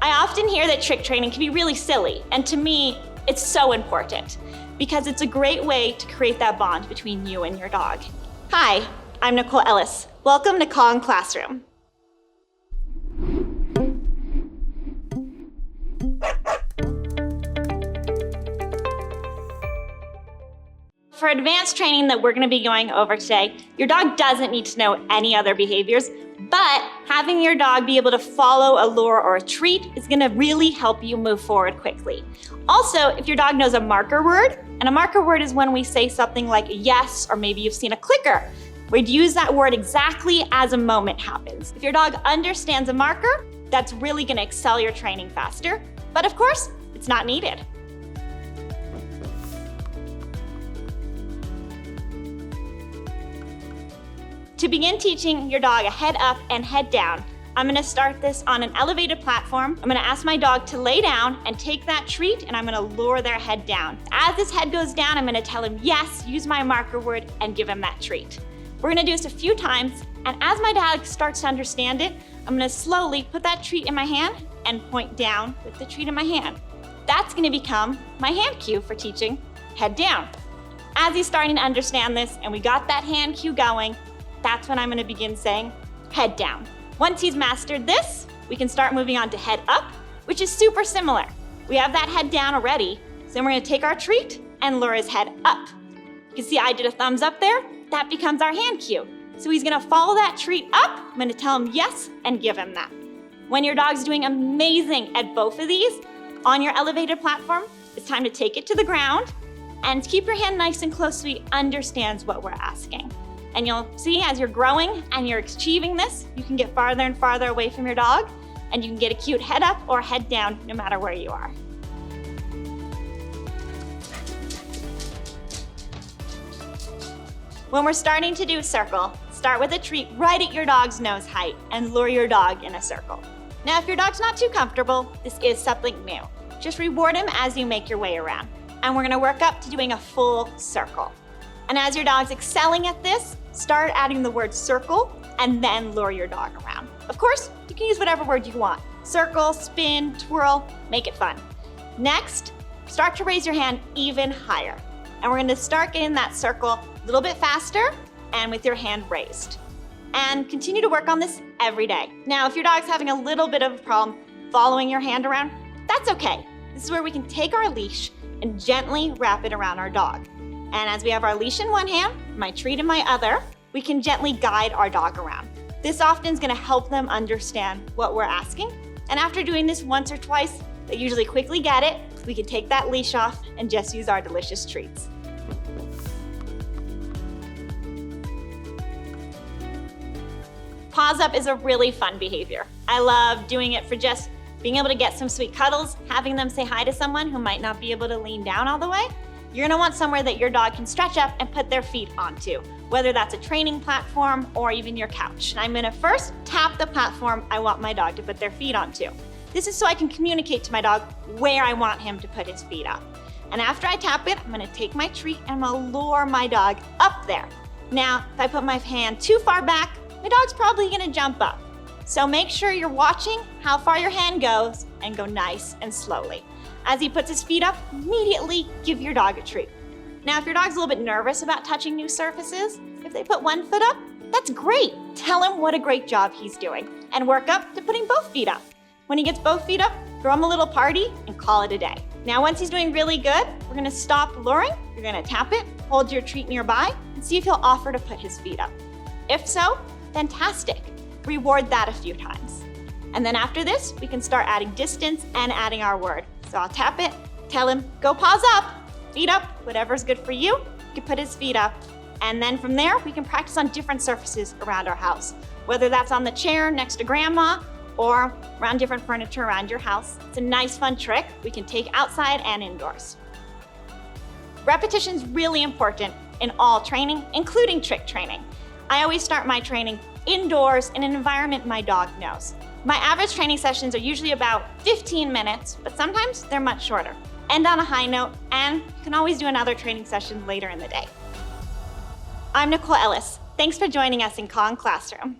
I often hear that trick training can be really silly, and to me, it's so important because it's a great way to create that bond between you and your dog. Hi, I'm Nicole Ellis. Welcome to Kong Classroom. For advanced training that we're going to be going over today, your dog doesn't need to know any other behaviors, but having your dog be able to follow a lure or a treat is going to really help you move forward quickly. Also, if your dog knows a marker word, and a marker word is when we say something like a yes, or maybe you've seen a clicker, we'd use that word exactly as a moment happens. If your dog understands a marker, that's really going to excel your training faster, but of course, it's not needed. To begin teaching your dog a head up and head down, I'm gonna start this on an elevated platform. I'm gonna ask my dog to lay down and take that treat, and I'm gonna lure their head down. As this head goes down, I'm gonna tell him yes, use my marker word, and give him that treat. We're gonna do this a few times, and as my dog starts to understand it, I'm gonna slowly put that treat in my hand and point down with the treat in my hand. That's gonna become my hand cue for teaching head down. As he's starting to understand this, and we got that hand cue going, that's when I'm gonna begin saying head down. Once he's mastered this, we can start moving on to head up, which is super similar. We have that head down already, so then we're gonna take our treat and lure his head up. You can see I did a thumbs up there. That becomes our hand cue. So he's gonna follow that treat up. I'm gonna tell him yes and give him that. When your dog's doing amazing at both of these, on your elevated platform, it's time to take it to the ground and keep your hand nice and close so he understands what we're asking. And you'll see as you're growing and you're achieving this, you can get farther and farther away from your dog, and you can get a cute head up or head down no matter where you are. When we're starting to do a circle, start with a treat right at your dog's nose height and lure your dog in a circle. Now, if your dog's not too comfortable, this is something new. Just reward him as you make your way around. And we're gonna work up to doing a full circle. And as your dog's excelling at this, start adding the word circle and then lure your dog around. Of course, you can use whatever word you want. Circle, spin, twirl, make it fun. Next, start to raise your hand even higher. And we're gonna start getting that circle a little bit faster and with your hand raised. And continue to work on this every day. Now, if your dog's having a little bit of a problem following your hand around, that's okay. This is where we can take our leash and gently wrap it around our dog. And as we have our leash in one hand, my treat in my other, we can gently guide our dog around. This often is gonna help them understand what we're asking. And after doing this once or twice, they usually quickly get it. We can take that leash off and just use our delicious treats. Paws up is a really fun behavior. I love doing it for just being able to get some sweet cuddles, having them say hi to someone who might not be able to lean down all the way. You're gonna want somewhere that your dog can stretch up and put their feet onto, whether that's a training platform or even your couch. And I'm gonna first tap the platform I want my dog to put their feet onto. This is so I can communicate to my dog where I want him to put his feet up. And after I tap it, I'm gonna take my treat and I'm gonna lure my dog up there. Now, if I put my hand too far back, my dog's probably gonna jump up. So make sure you're watching how far your hand goes and go nice and slowly. As he puts his feet up, immediately give your dog a treat. Now, if your dog's a little bit nervous about touching new surfaces, if they put one foot up, that's great. Tell him what a great job he's doing and work up to putting both feet up. When he gets both feet up, throw him a little party and call it a day. Now, once he's doing really good, we're gonna stop luring. You're gonna tap it, hold your treat nearby, and see if he'll offer to put his feet up. If so, fantastic. Reward that a few times. And then after this, we can start adding distance and adding our word. So I'll tap it, tell him, go paws up, feet up, whatever's good for you. He can put his feet up. And then from there, we can practice on different surfaces around our house, whether that's on the chair next to grandma or around different furniture around your house. It's a nice, fun trick we can take outside and indoors. Repetition's really important in all training, including trick training. I always start my training indoors in an environment my dog knows. My average training sessions are usually about 15 minutes, but sometimes they're much shorter. End on a high note, and you can always do another training session later in the day. I'm Nicole Ellis. Thanks for joining us in Kong Classroom.